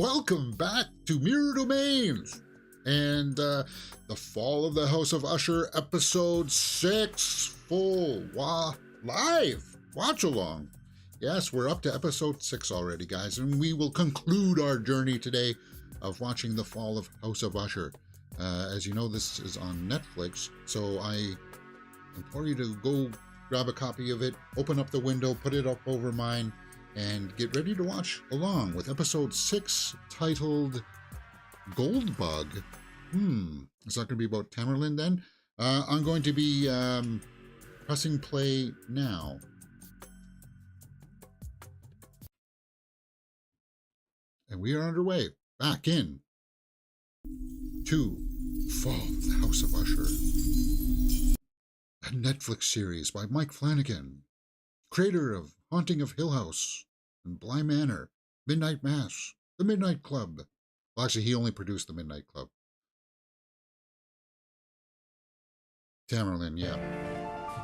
welcome back to Mirror Domains and the Fall of the House of Usher, episode 6, full live watch along. Yes, we're up to episode 6 already, guys, and we will conclude our journey today of watching the Fall of House of Usher. As you know, this is on Netflix, so I implore you to go grab a copy of it, open up the window, put it up over mine, and get ready to watch along with episode 6, titled Goldbug. Is that going to be about Tamerlane then? I'm going to be pressing play now. And we are underway, back in to Fall of the House of Usher, a Netflix series by Mike Flanagan, creator of Haunting of Hill House and Bly Manor, Midnight Mass, The Midnight Club. Well, actually, he only produced The Midnight Club. Tamerlane, yeah.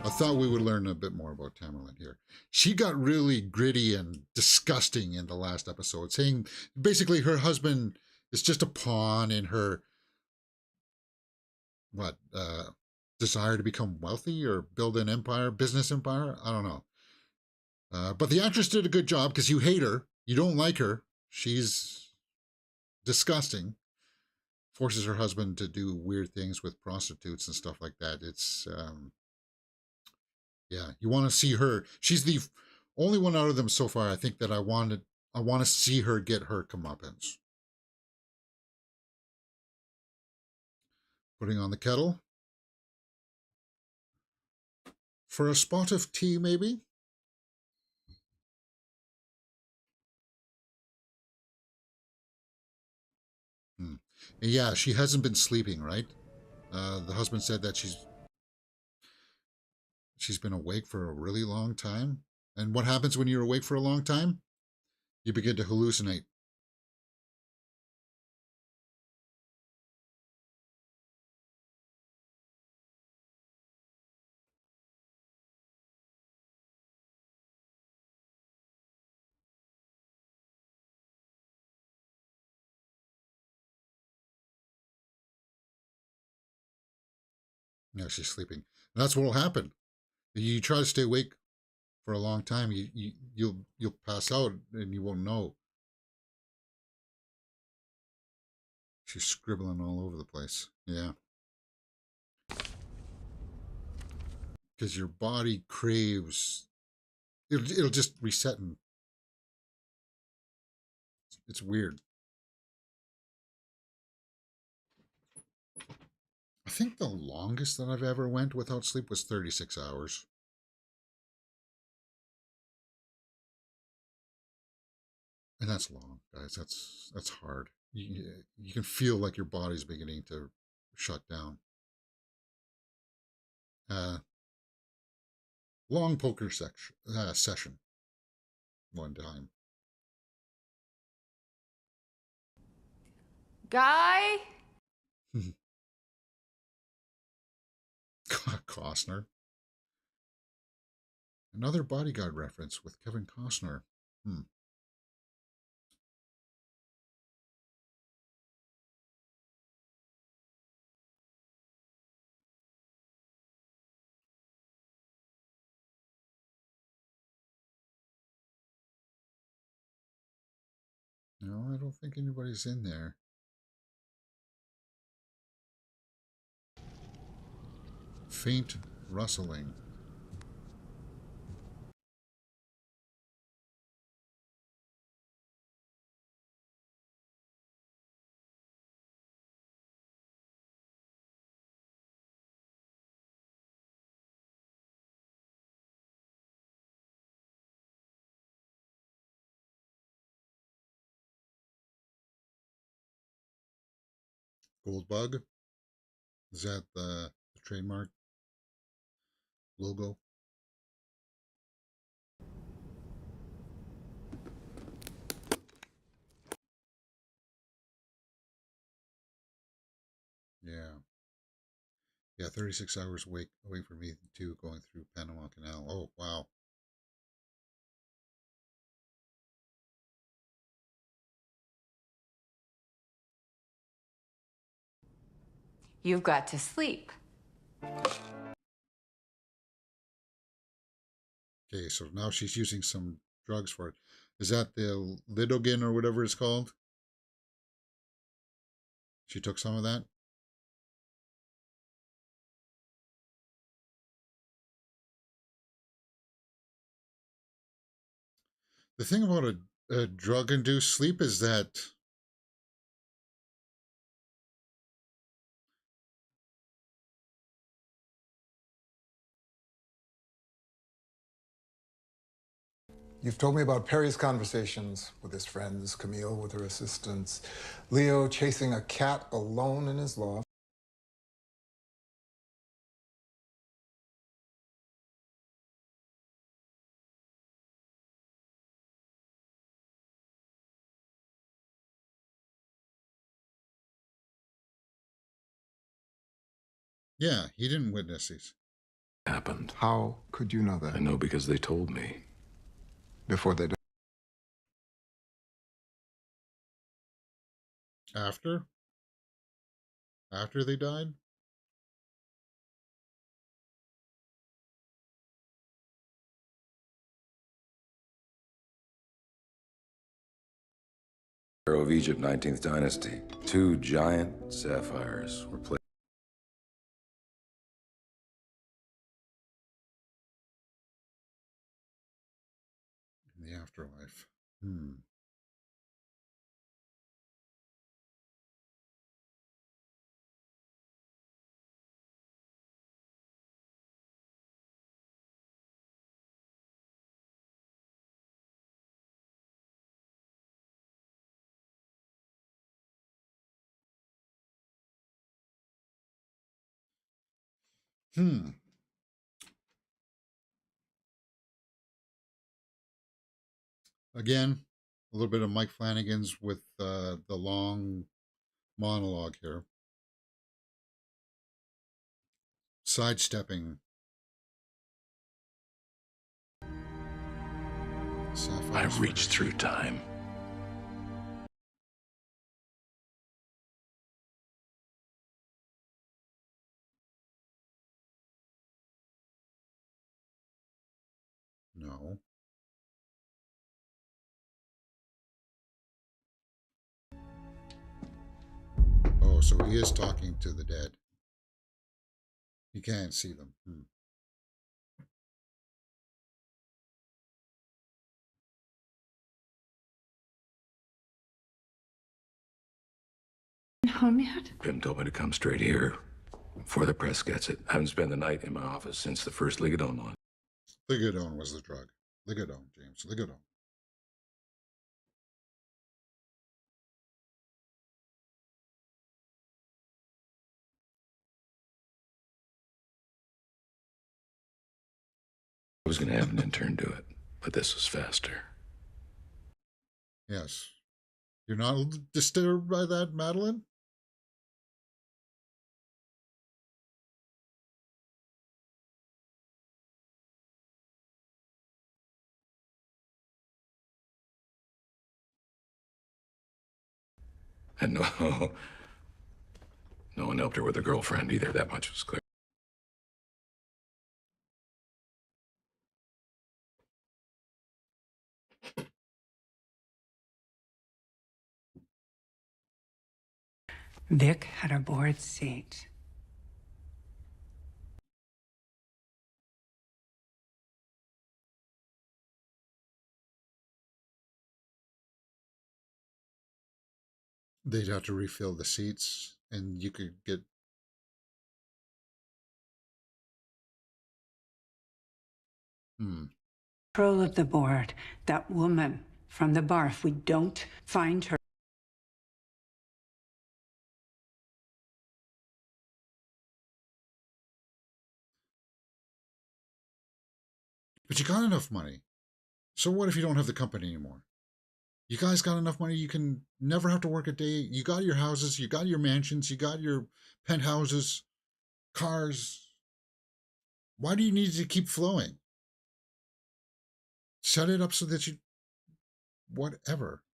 I thought we would learn a bit more about Tamerlane here. She got really gritty and disgusting in the last episode, saying basically her husband is just a pawn in her, desire to become wealthy or build an empire, business empire? I don't know. But the actress did a good job because you hate her. You don't like her. She's disgusting. Forces her husband to do weird things with prostitutes and stuff like that. It's, yeah, you want to see her. She's the only one out of them so far, I think, that I want to see her get her comeuppance. Putting on the kettle. For a spot of tea, maybe? Yeah, she hasn't been sleeping, right? The husband said that she's been awake for a really long time. And what happens when you're awake for a long time? You begin to hallucinate. Yeah, she's sleeping. And that's what will happen. You try to stay awake for a long time, you'll pass out and you won't know. She's scribbling all over the place. Yeah. Because your body craves, it'll just reset, and it's weird. I think the longest that I've ever went without sleep was 36 hours. And that's long, guys. That's hard. You can feel like your body's beginning to shut down. Long poker session one time. Guy? Costner. Another Bodyguard reference with Kevin Costner. No, I don't think anybody's in there. Faint rustling. Goldbug. Is that the trademark logo? Yeah. Yeah, 36 hours wait for me too, going through Panama Canal. Oh, wow. You've got to sleep. Okay, so now she's using some drugs for it. Is that the lidocaine or whatever it's called? She took some of that? The thing about a drug-induced sleep is that You've told me about Perry's conversations with his friends, Camille with her assistants, Leo chasing a cat alone in his loft. yeah, he didn't witness these. Happened. How could you know I that? know because they told me. Before they died? After? After they died? Pharaoh of Egypt, 19th dynasty. 2 giant sapphires were placed. In the afterlife. Hmm. Hmm. Again, a little bit of Mike Flanagan's with the long monologue here. Sidestepping. I've reached through time. No. Oh, so he is talking to the dead. He can't see them. Hmm. Home yet? Pim told me to come straight here before the press gets it. I haven't spent the night in my office since the first Ligadone one. Ligadone was the drug. Ligadone, James. Ligadone. I was going to have an intern do it, but this was faster. Yes. You're not disturbed by that, Madeline? And no, no one helped her with her girlfriend either. That much was clear. Vic had a board seat. They'd have to refill the seats, and you could get. Control of the board. That woman from the bar, if we don't find her. But you got enough money. So what if you don't have the company anymore? You guys got enough money you can never have to work a day. You got your houses, you got your mansions, you got your penthouses, cars. Why do you need to keep flowing? Set it up so that you. Whatever.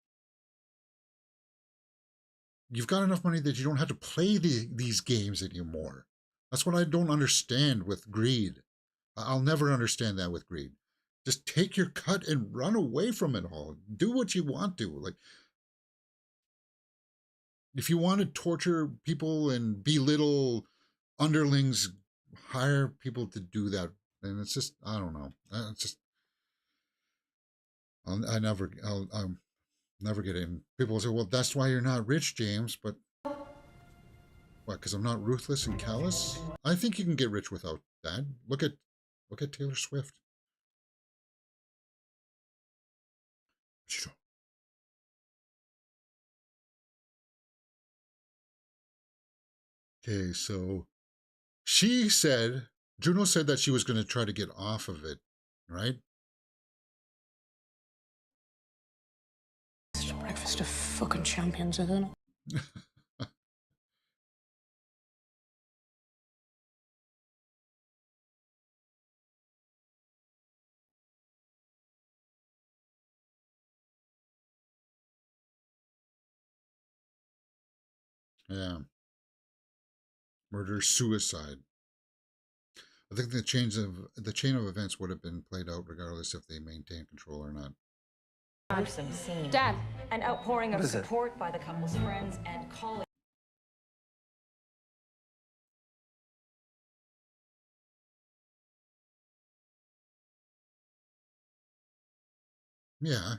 you've got enough money that you don't have to play these games anymore. That's what I don't understand with greed. I'll never understand that with greed. Just take your cut and run away from it all. Do what you want to. Like, if you want to torture people and belittle underlings, hire people to do that. And it's just, I don't know. It's just, I'll never get in. People will say, well, that's why you're not rich, James. But what, because I'm not ruthless and callous? I think you can get rich without that. Look at Taylor Swift. Okay, so Juno said that she was going to try to get off of it, right? It's a breakfast of fucking champions, isn't it? Yeah. Murder, suicide. I think the chain of events would have been played out regardless if they maintain control or not. Dad, an outpouring of support by the couple's friends and colleagues. Yeah.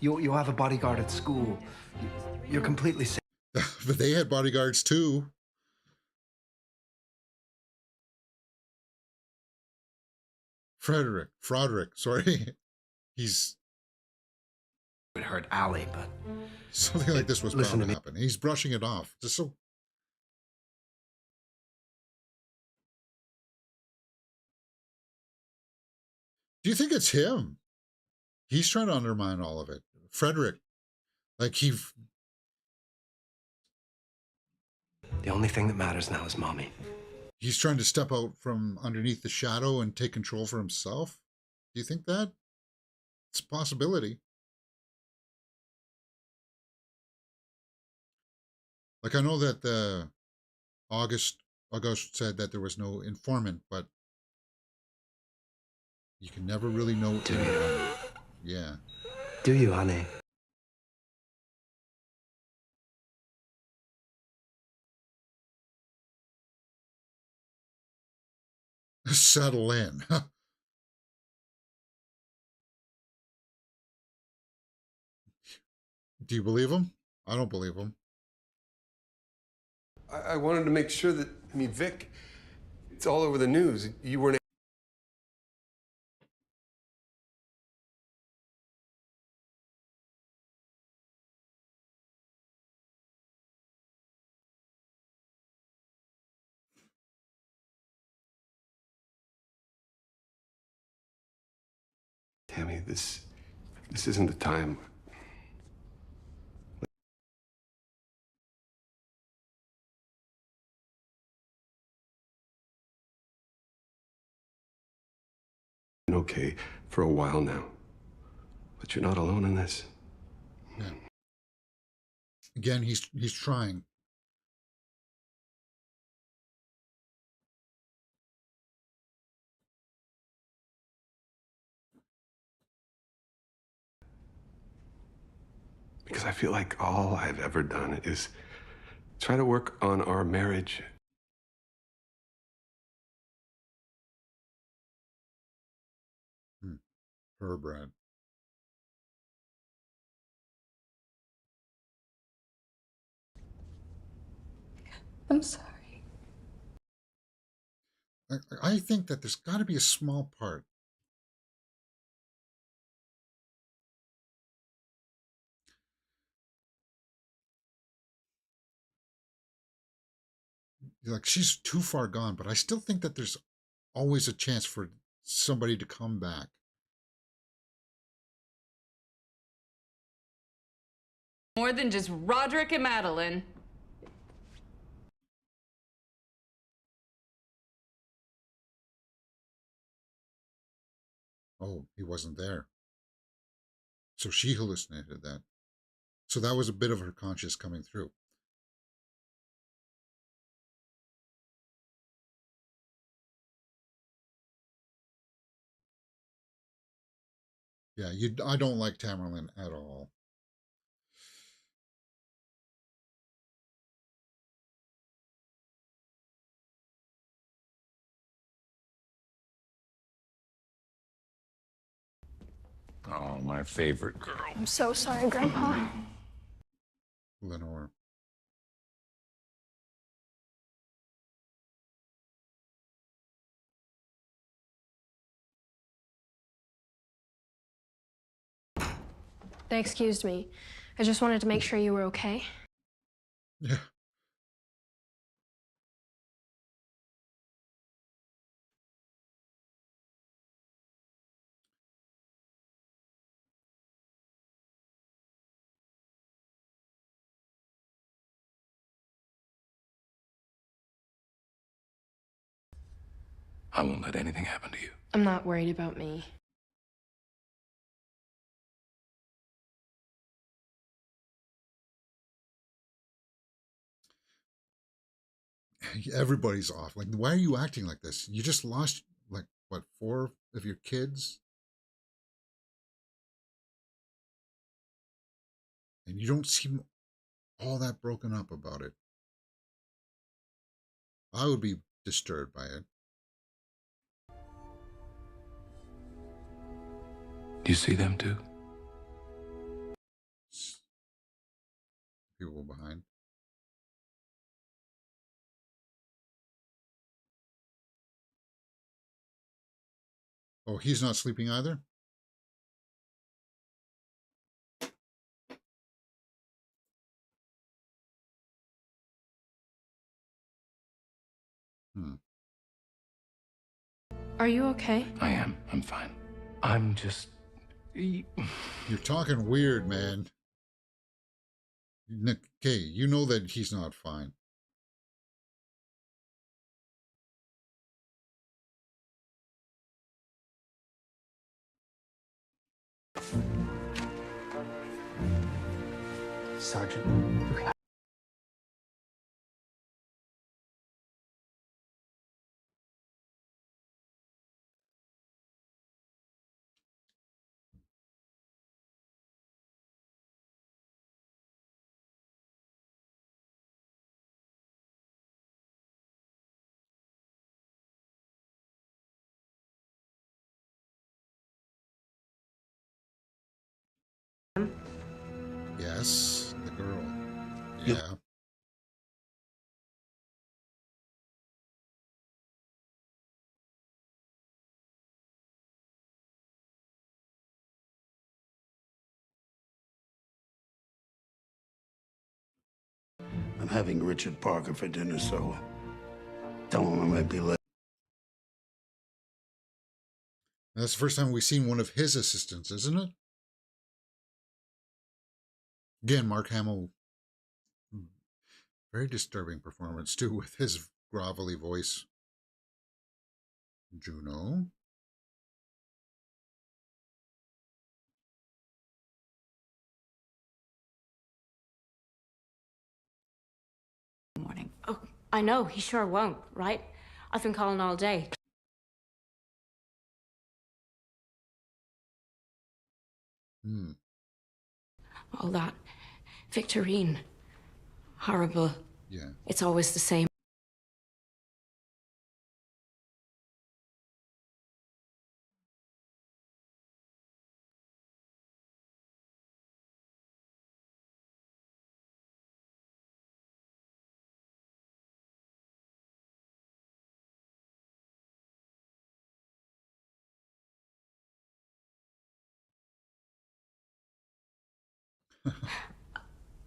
You have a bodyguard at school. You're completely safe. But they had bodyguards too. Froderick, sorry. He's... It hurt Allie, but... Something like this was bound to happen. He's brushing it off. Just so... Do you think it's him? He's trying to undermine all of it. Frederick. Like he... The only thing that matters now is Mommy. He's trying to step out from underneath the shadow and take control for himself? Do you think that? It's a possibility. Like, I know that the August said that there was no informant, but you can never really know. Do you? Yeah. Do you, honey? Settle in. Do you believe him? I don't believe him. I wanted to make sure that, I mean, Vic, it's all over the news. You weren't... Tammy, this isn't the time. Okay for a while now, but you're not alone in this. Yeah. Again, he's trying. Because I feel like all I've ever done is try to work on our marriage. Her, Brad. I'm sorry. I think that there's got to be a small part. Like, she's too far gone, but I still think that there's always a chance for somebody to come back. More than just Roderick and Madeline. Oh, he wasn't there. So she hallucinated that. So that was a bit of her conscience coming through. Yeah, I don't like Tamerlane at all. Oh, my favorite girl. I'm so sorry, Grandpa. Lenore. They excused me. I just wanted to make sure you were okay. Yeah. I won't let anything happen to you. I'm not worried about me. Everybody's off. Like, why are you acting like this? You just lost, like, what, 4 of your kids? And you don't seem all that broken up about it. I would be disturbed by it. Do you see them too? People behind. Oh, he's not sleeping either? Are you okay? I am. I'm fine. I'm just... You're talking weird, man. Okay, you know that he's not fine. Sergeant. Yes, the girl. Yeah. I'm having Richard Parker for dinner, so tell him I might be late. That's the first time we've seen one of his assistants, isn't it? Again, Mark Hamill, very disturbing performance too, with his grovelly voice. Juno. Morning. Oh, I know, he sure won't, right? I've been calling all day. All that. Victorine. Horrible. Yeah. It's always the same.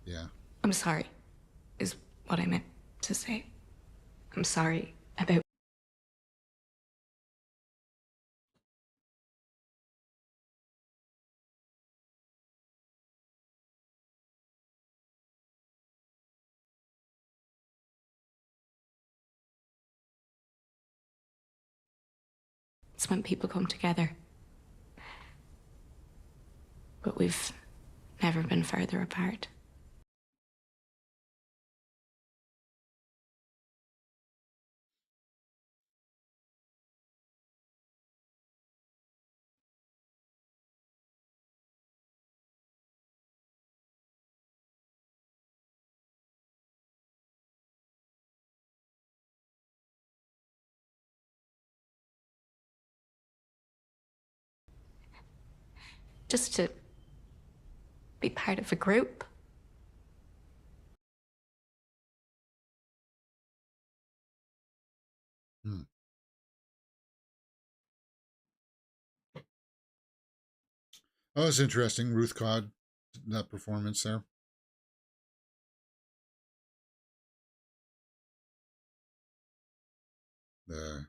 Yeah. I'm sorry, is what I meant to say. I'm sorry about... It's when people come together. But we've never been further apart. just to be part of a group. Oh, it's interesting. Ruth Codd, that performance there. The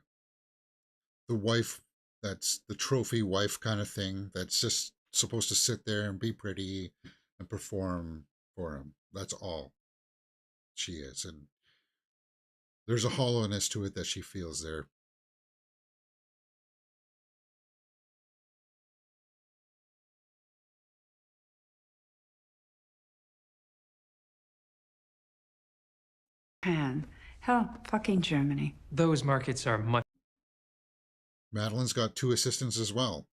wife, that's the trophy wife kind of thing, that's just supposed to sit there and be pretty and perform for him. That's all she is. And there's a hollowness to it that she feels there. Hell, fucking Germany. Those markets are much. Madeline's got 2 assistants as well.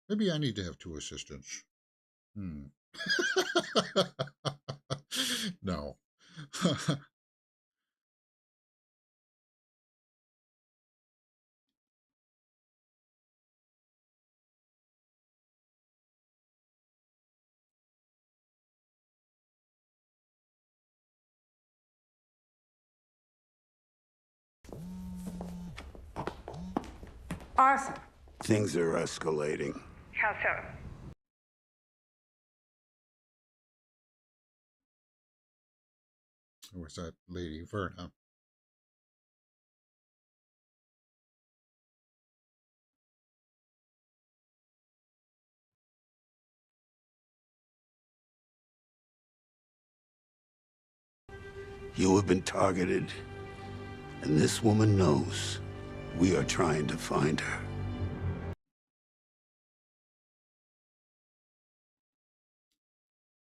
Maybe I need to have 2 assistants. No. Arthur. Things are escalating. How so? Where's that lady, Verna? You have been targeted, and this woman knows we are trying to find her.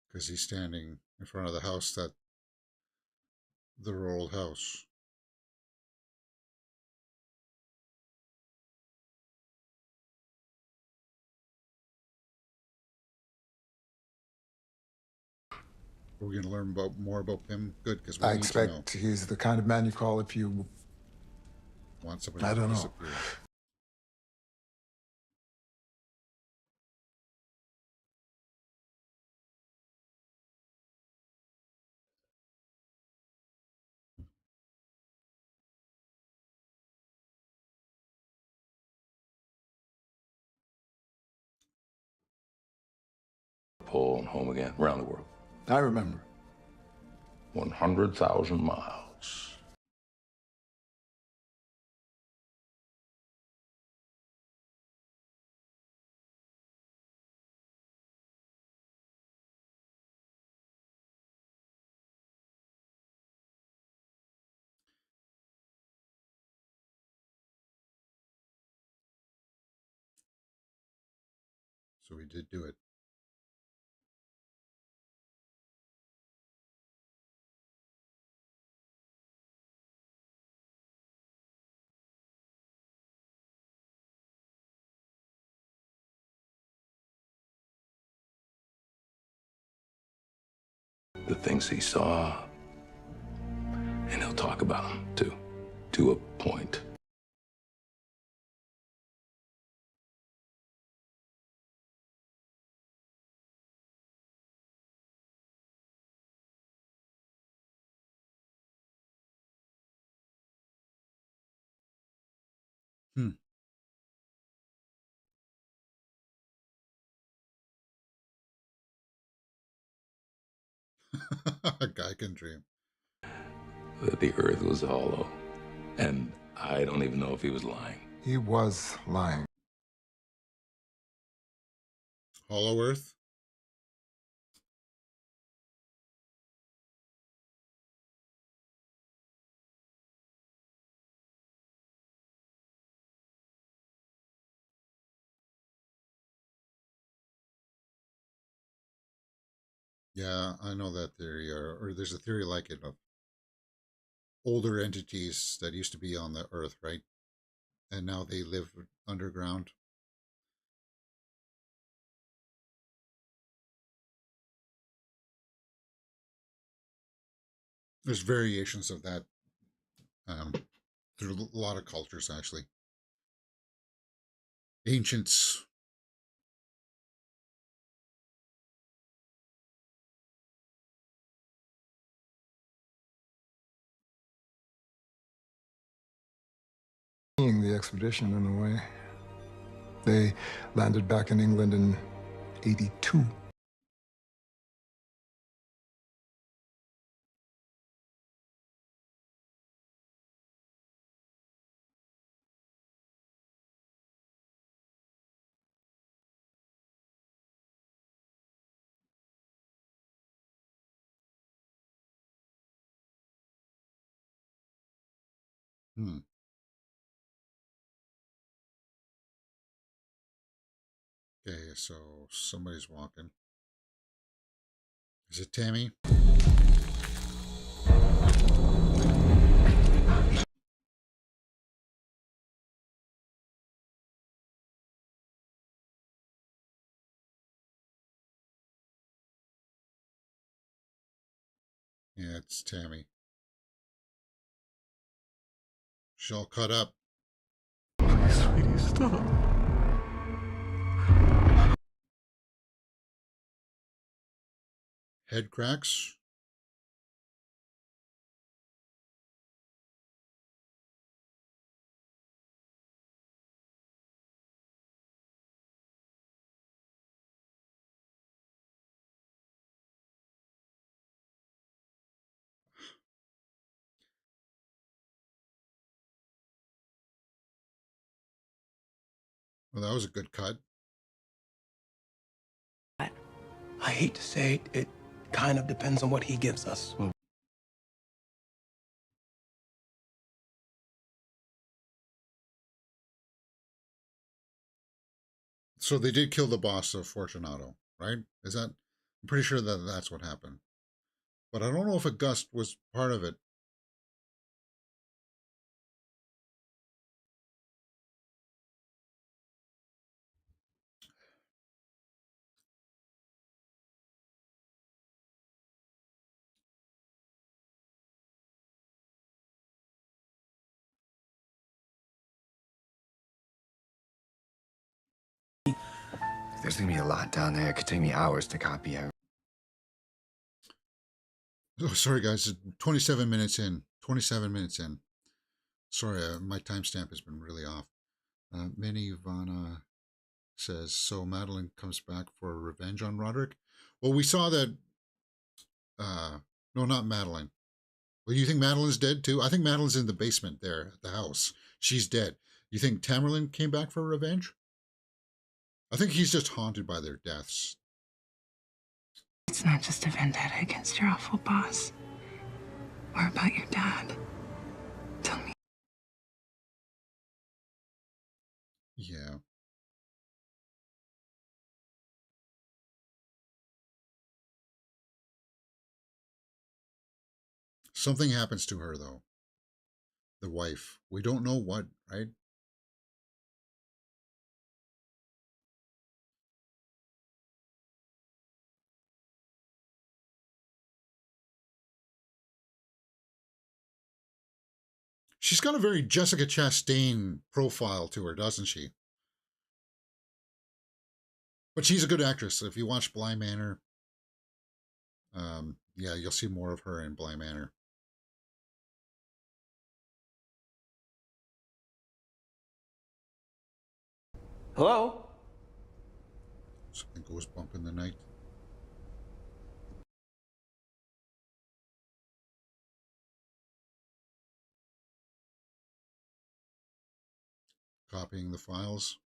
Because he's standing in front of the house, that their old house. We're going to learn more about him. Good, because we I need to know. expect he's the kind of man you call if you Want somebody I to don't know. disappear. Pull and home again, around the world. I remember. 100,000 miles. So we did do it. The things he saw, and he'll talk about them too, to a point. A guy can dream. That the earth was hollow, and I don't even know if he was lying. He was lying. Hollow Earth? Yeah, I know that theory, or there's a theory like it of older entities that used to be on the Earth, right? And now they live underground. There's variations of that through a lot of cultures, actually. ancients. The expedition in a way. They landed back in England in 82. Okay, so somebody's walking. Is it Tammy? Yeah, it's Tammy. She's all cut up. Please, sweetie, stop. Head cracks. Well, that was a good cut. I hate to say it, it kind of depends on what he gives us. So they did kill the boss of Fortunato, right? Is that? I'm pretty sure that that's what happened. But I don't know if a gust was part of it. There's gonna be a lot down there. It could take me hours to copy everything. Oh, sorry, guys. 27 minutes in. 27 minutes in. Sorry, my timestamp has been really off. Minnie Ivana says, so Madeline comes back for revenge on Roderick. Well, we saw that. No, not Madeline. Well, you think Madeline's dead too? I think Madeline's in the basement there at the house. She's dead. You think Tamerlane came back for revenge? I think he's just haunted by their deaths. It's not just a vendetta against your awful boss or about your dad. Tell me. Yeah. Something happens to her, though. The wife. We don't know what, right? She's got a very Jessica Chastain profile to her, doesn't she? But she's a good actress. If you watch Bly Manor, yeah, you'll see more of her in Bly Manor. Hello? Something goes bump in the night. Copying the files.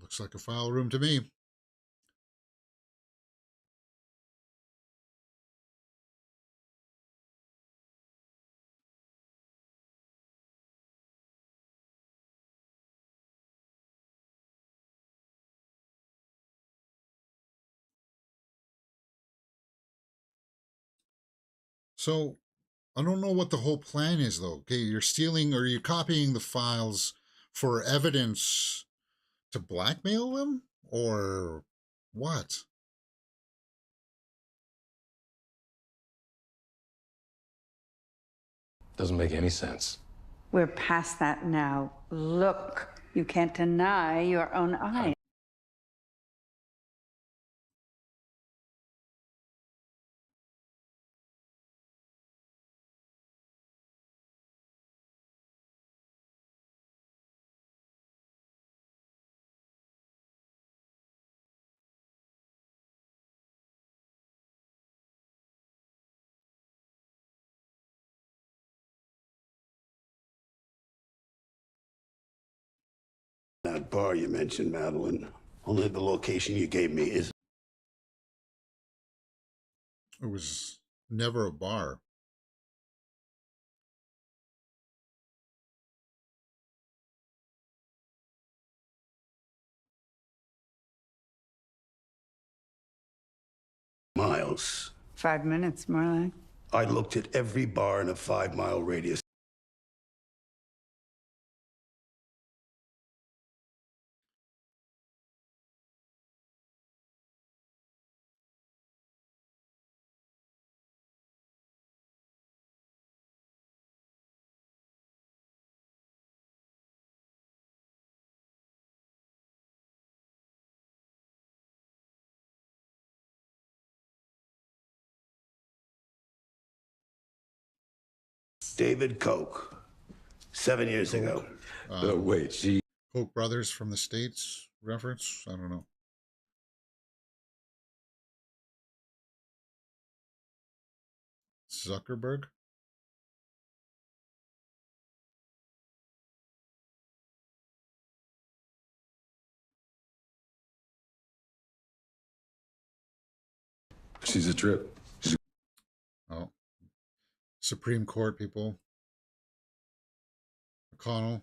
Looks like a file room to me. So I don't know what the whole plan is, though. Okay, you're stealing or you're copying the files for evidence To blackmail him? Or what? Doesn't make any sense. We're past that now. Look, you can't deny your own eyes. That bar you mentioned, Madeline, only the location you gave me is... It was never a bar. miles. 5 minutes, more like. I looked at every bar in a 5-mile radius. David Koch, 7 years ago. Wait, she... Koch brothers from the States reference? I don't know. Zuckerberg? She's a trip. Oh. Supreme Court people. McConnell.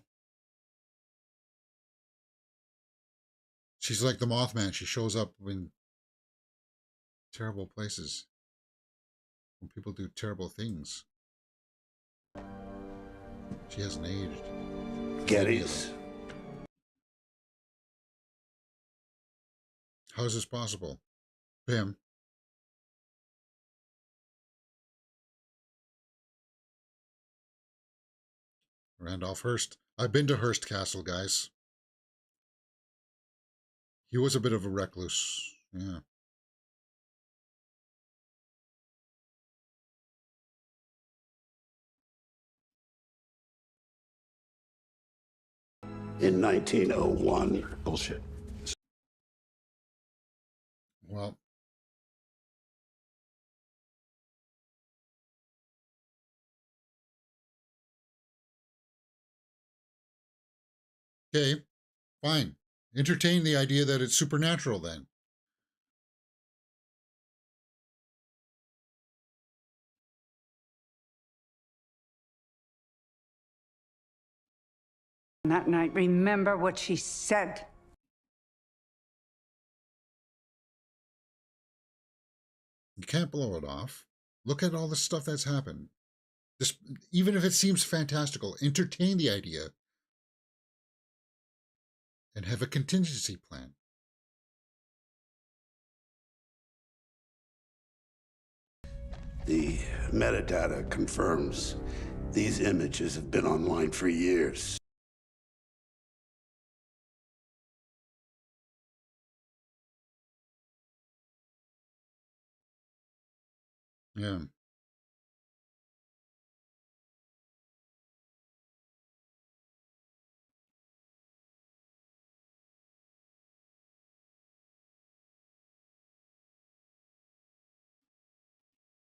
She's like the Mothman. She shows up in terrible places when people do terrible things. She hasn't aged. Gettys. How is this possible? Pim. Randolph Hearst. I've been to Hearst Castle, guys. He was a bit of a recluse. Yeah. In 1901. Bullshit. Well. Okay, fine. Entertain the idea that it's supernatural then. That night, remember what she said. You can't blow it off. Look at all the stuff that's happened. This, even if it seems fantastical, entertain the idea and have a contingency plan. The metadata confirms these images have been online for years. Yeah.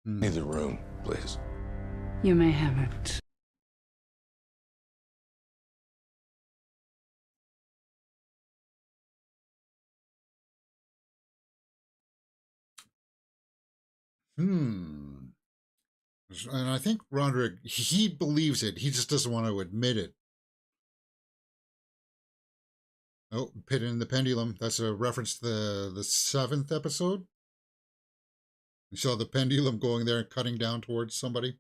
Leave the room, please. You may have it. And I think Roderick, he believes it. He just doesn't want to admit it. Oh, Pit in the Pendulum. That's a reference to the 7th episode. You saw the pendulum going there and cutting down towards somebody.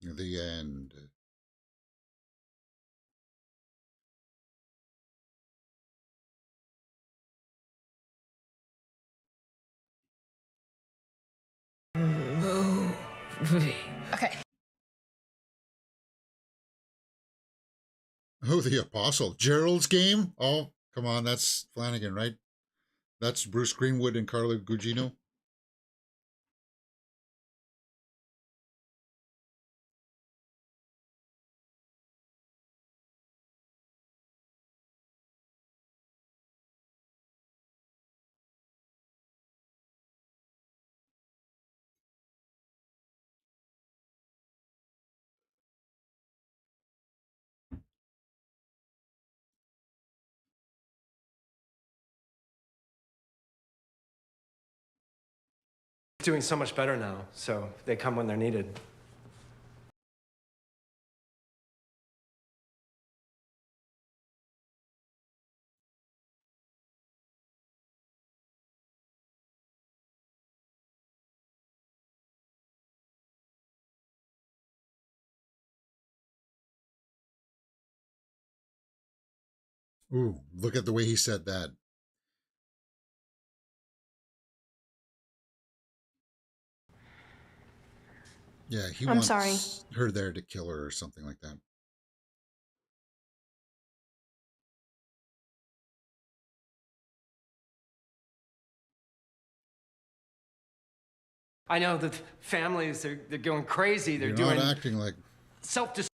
The end. Okay. Oh, the Apostle. Gerald's Game? Oh, come on, that's Flanagan, right? That's Bruce Greenwood and Carla Gugino. Doing so much better now, so they come when they're needed. Ooh, look at the way he said that. Yeah, he I'm wants sorry. her there to kill her or something like that. I know the families, they're going crazy. They're You're doing not acting like self-destruct.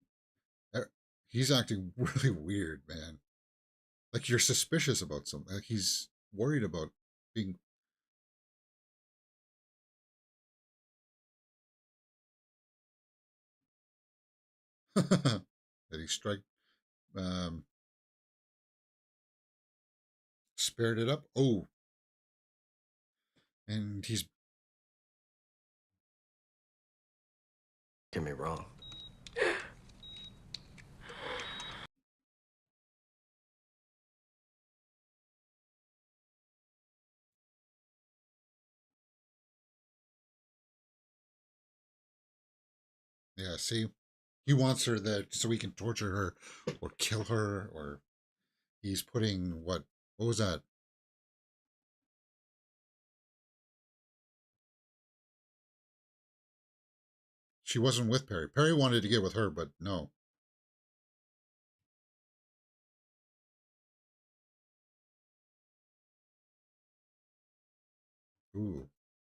he's acting really weird, man. Like you're suspicious about something. Like he's worried about being. Did he strike? Spared it up. Oh, and he's. Get me wrong. Yeah, see, he wants her there so he can torture her or kill her, or he's putting what? What was that? She wasn't with Perry. Perry wanted to get with her, but no. Ooh,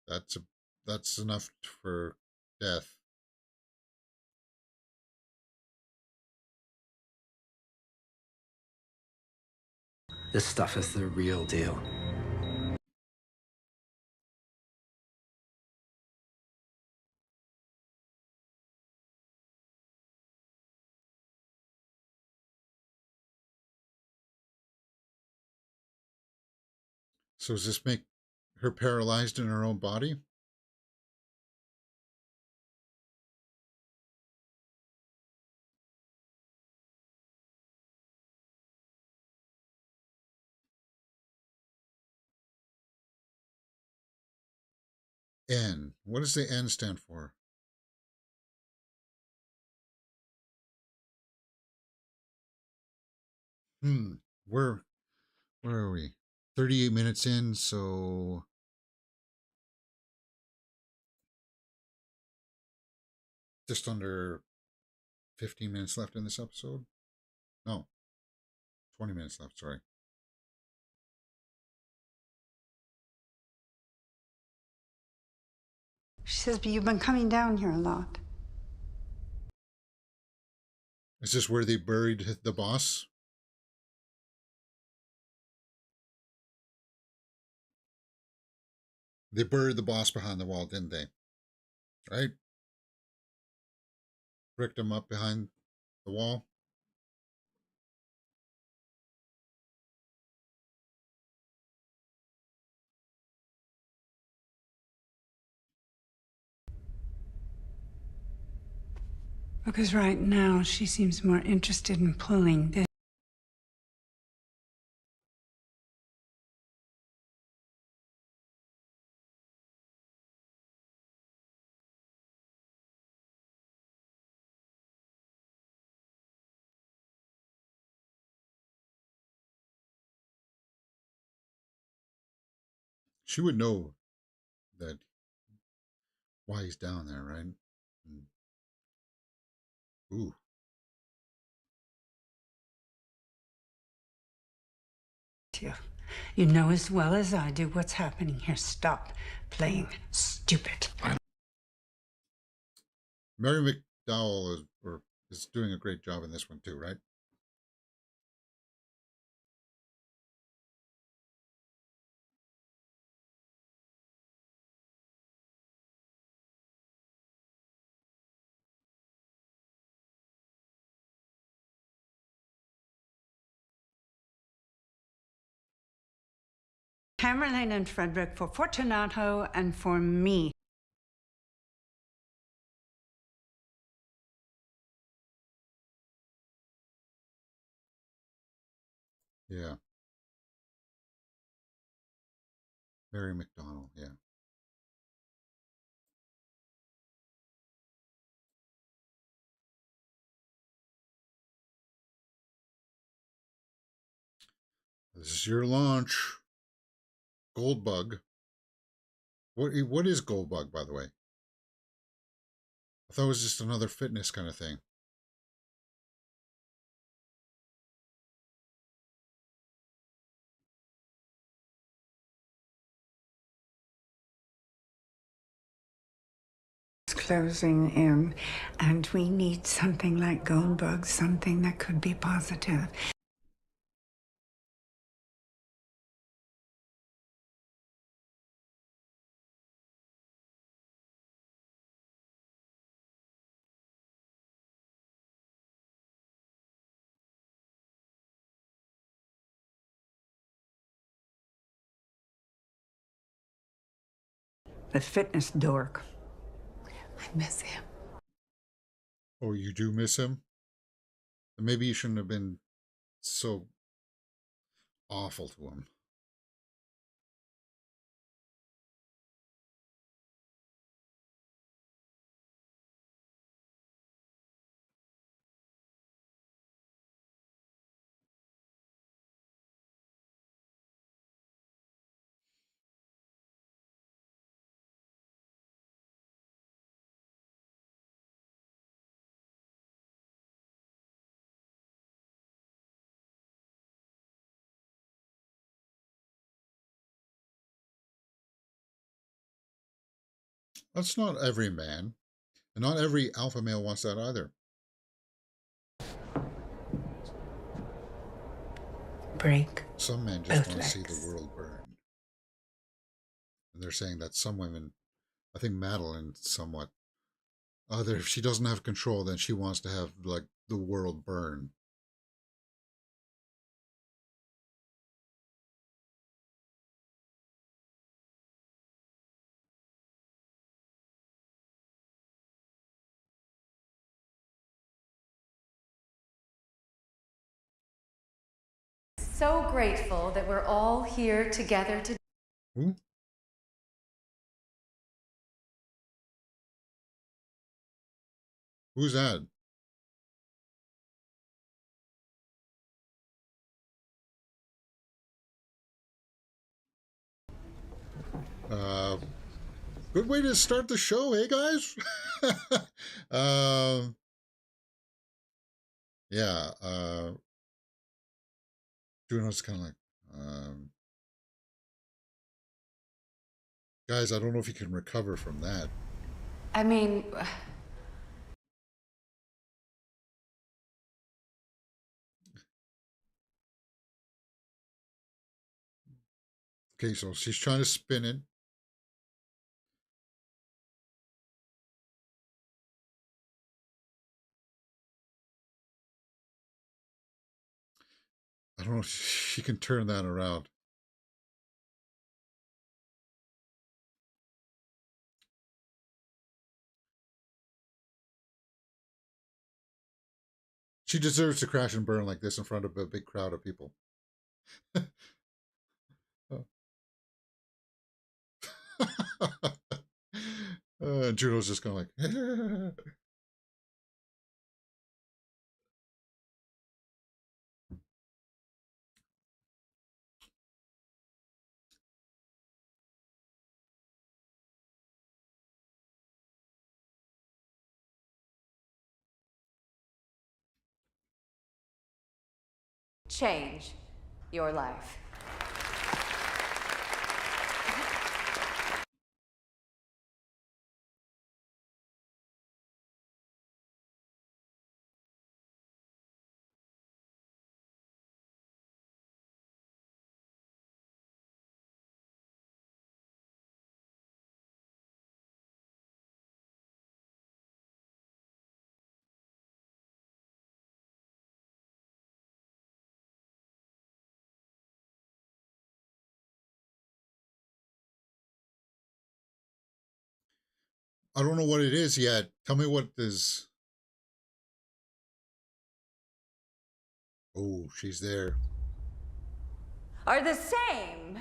that's enough for death. This stuff is the real deal. So does this make her paralyzed in her own body? N. What does the N stand for? Hmm. Where are we? 38 minutes in, so just under 15 minutes left in this episode. No, 20 minutes left, sorry. She says, but you've been coming down here a lot. Is this where they buried the boss? They buried the boss behind the wall, didn't they? Right? Bricked him up behind the wall. Because right now she seems more interested in pulling this. She would know that why he's down there, right? Ooh. You know as well as I do what's happening here. Stop playing stupid. Mary McDowell is doing a great job in this one too, right? Tamerlane and Frederick for Fortunato and for me. Yeah. Mary McDonnell, yeah. This is your launch. Goldbug. What is Goldbug, by the way? I thought it was just another fitness kind of thing. It's closing in, and we need something like Goldbug, something that could be positive. The fitness dork. I miss him. Oh, you do miss him? Maybe you shouldn't have been so awful to him. That's not every man. And not every alpha male wants that either. Break. Some men just both want to see legs. the world burn. And they're saying that some women, I think Madeline somewhat, either if she doesn't have control, then she wants to have like the world burn. So grateful that we're all here together today. Who? Who's that? Good way to start the show, hey guys? Yeah, Juno's kind of like, guys, I don't know if you can recover from that. I mean, Okay, so she's trying to spin it. I don't know if she can turn that around. She deserves to crash and burn like this in front of a big crowd of people. Juno's just kind of like, change your life. I don't know what it is yet. Tell me what is. Oh, she's there. Are the same.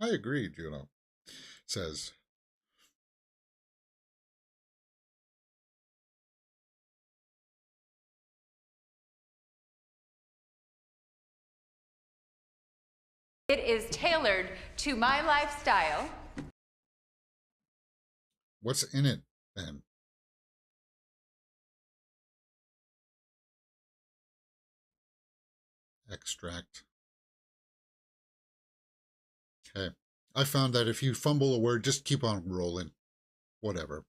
I agree, Juno says. It is tailored to my lifestyle. What's in it then? Extract. Okay. I found that if you fumble a word, just keep on rolling. Whatever.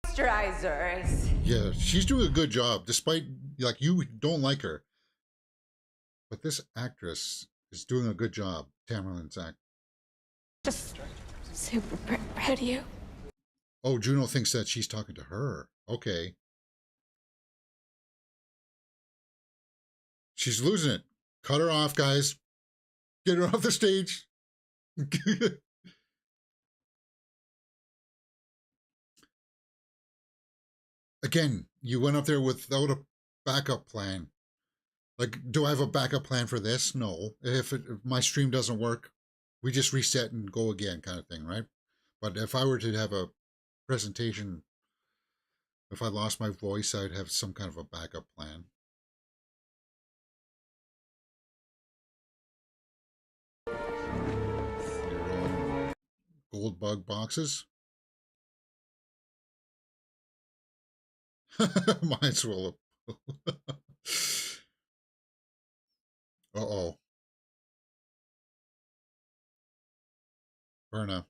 Moisturizers. Yeah, she's doing a good job, despite, like, you don't like her. But this actress is doing a good job, Tamerlane's act. Just super proud of you. Oh, Juno thinks that she's talking to her. Okay. She's losing it. Cut her off, guys. Get her off the stage. Again, you went up there without a backup plan. Like, do I have a backup plan for this? No. If my stream doesn't work, we just reset and go again, kind of thing, right? But if I were to have a presentation, if I lost my voice, I'd have some kind of a backup plan. Your own gold bug boxes. Mine's full of. Uh-oh. Verna.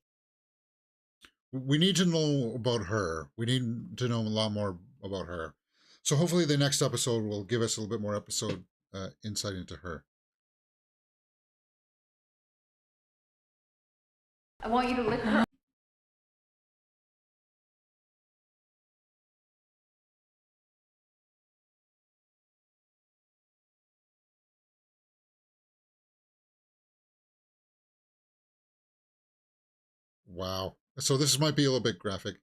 We need to know about her. We need to know a lot more about her. So hopefully the next episode will give us a little bit more insight into her. I want you to lick her. Wow. So this might be a little bit graphic.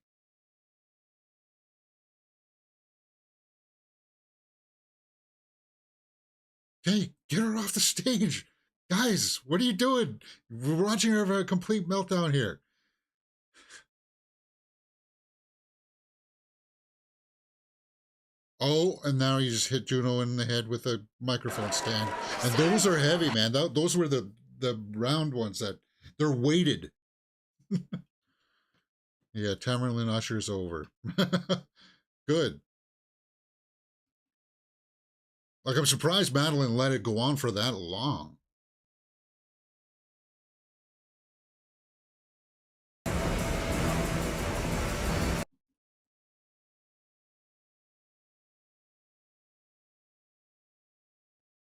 Hey, get her off the stage. Guys, what are you doing? We're watching her have a complete meltdown here. Oh, and now you just hit Juno in the head with a microphone stand. And those are heavy, man. Those were the round ones that they're weighted. Yeah, Tamerlane Usher's over. Good. Like, I'm surprised Madeline let it go on for that long.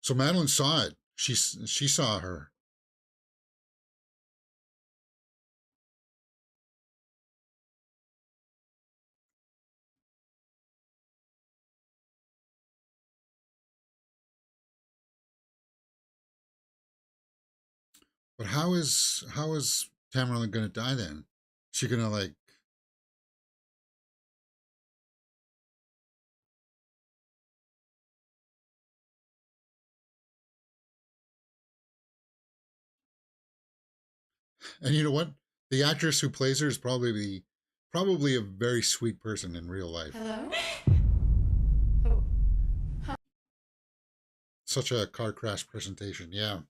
So Madeline saw it. She saw her. But how is Tamerlane gonna die then? She gonna like? And you know what? The actress who plays her is probably a very sweet person in real life. Hello? Such a car crash presentation, yeah.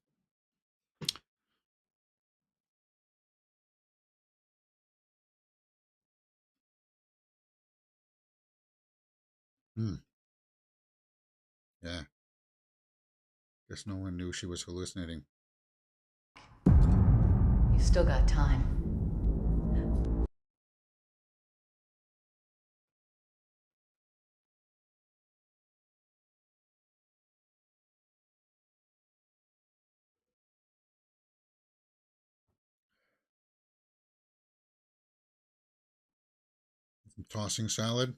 Yeah. Guess no one knew she was hallucinating. You still got time. Some tossing salad.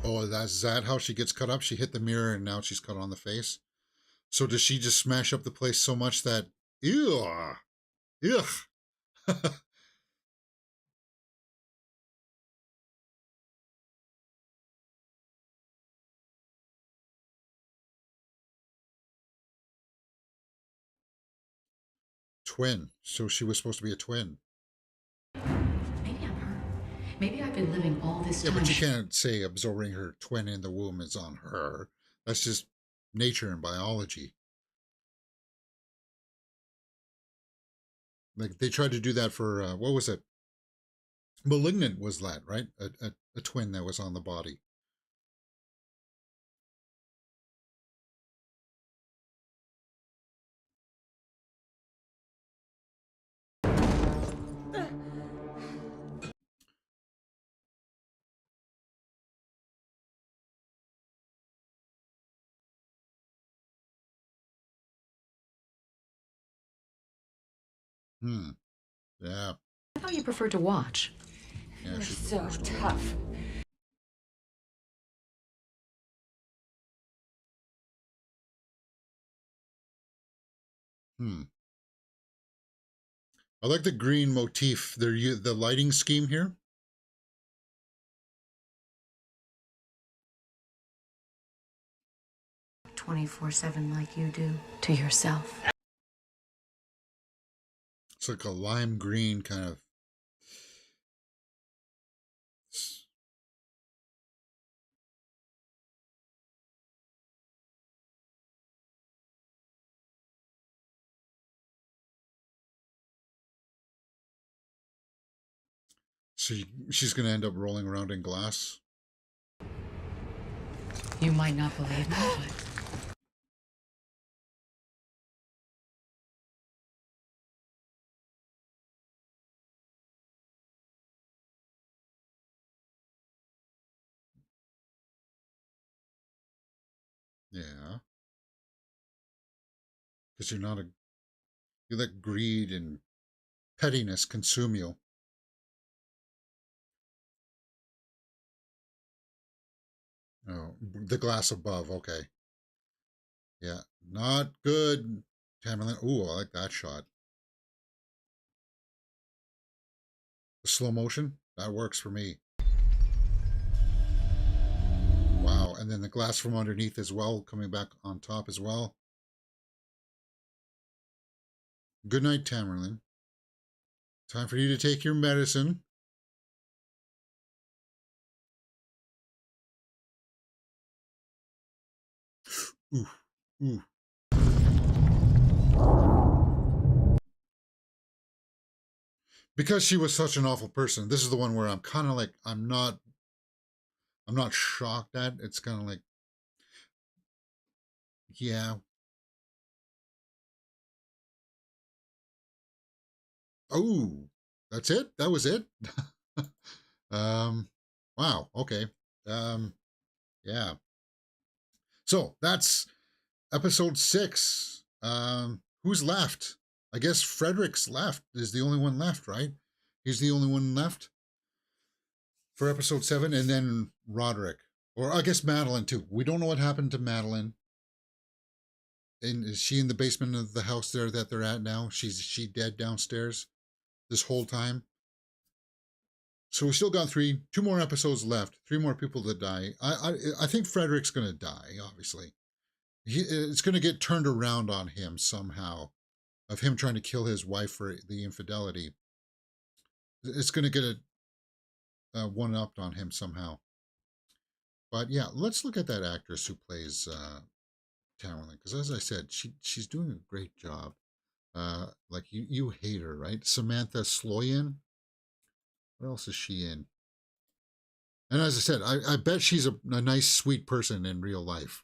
Oh, is that how she gets cut up? She hit the mirror and now she's cut on the face. So does she just smash up the place so much that, ew, ugh. Twin. So she was supposed to be a twin. Maybe I'm her. Maybe I've been living all this time. Yeah, but you can't say absorbing her twin in the womb is on her. That's just nature and biology. Like they tried to do that for, what was it? Malignant was that, right? A twin that was on the body. Yeah. I thought you preferred to watch. Yeah, You're she's so tough. I like the green motif. The lighting scheme here. 24/7 like you do to yourself. It's like a lime green kind of. So she's going to end up rolling around in glass. You might not believe me, but Yeah. Because you let greed and pettiness consume you. Oh, the glass above. Okay. Yeah. Not good. Tamerlan. Ooh, I like that shot. The slow motion. That works for me. Wow. And then the glass from underneath as well, coming back on top as well. Good night, Tamerlan. Time for you to take your medicine. Ooh, ooh. Because she was such an awful person. This is the one where I'm kind of like, I'm not shocked at. It's kind of like, yeah. Oh, that's it? That was it? Wow, okay. Yeah. So that's episode 6. Who's left? I guess Frederick's left. Is the only one left, right? He's the only one left for episode 7, and then Roderick. Or I guess Madeline too. We don't know what happened to Madeline. And is she in the basement of the house there that they're at now? She dead downstairs this whole time? So we still got 2 more episodes left. 3 more people to die. I think Frederick's gonna die, obviously. it's going to get turned around on him somehow, of him trying to kill his wife for the infidelity. It's going to get a one-upped on him somehow. But yeah, let's look at that actress who plays Tamlin, because as I said, she's doing a great job. Like you hate her, right? Samantha Sloyan. What else is she in? And as I said, I bet she's a nice, sweet person in real life.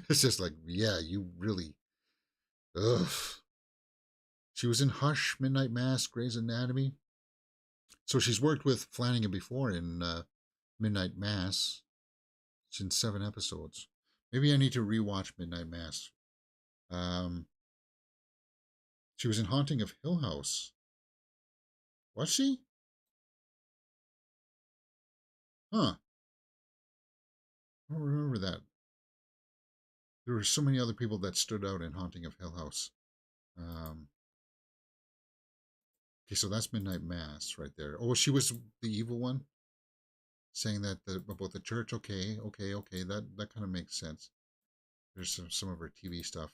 It's just like, yeah, you really, ugh. She was in Hush, Midnight Mass, Grey's Anatomy. So she's worked with Flanagan before in Midnight Mass. She's in 7 episodes. Maybe I need to rewatch Midnight Mass. She was in Haunting of Hill House. Was she? Huh. I don't remember that. There were so many other people that stood out in Haunting of Hill House. Okay, so that's Midnight Mass right there. Oh, she was the evil one? Saying that about the church? Okay. That kind of makes sense. There's some of her TV stuff.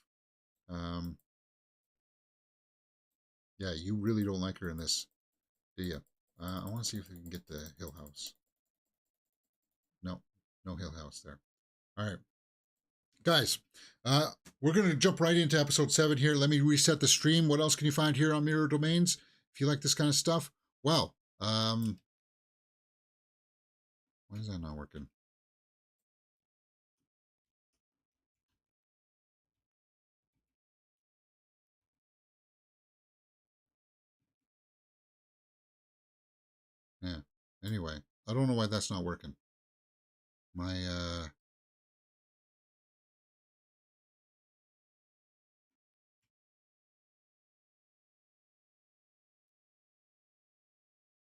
Yeah, you really don't like her in this, do you? I want to see if we can get the Hill House. No Hill House there. All right. Guys, we're going to jump right into episode 7 here. Let me reset the stream. What else can you find here on Mirror Domains? If you like this kind of stuff, well, why is that not working? Yeah. Anyway, I don't know why that's not working. My,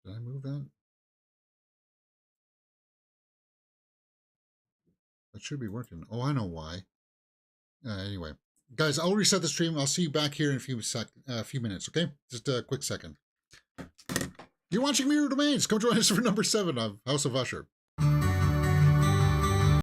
did I move that? That should be working. Oh, I know why. Anyway, guys, I'll reset the stream. I'll see you back here in a few minutes, okay? Just a quick second. You're watching Mirror Domains. Come join us for number 7 of House of Usher.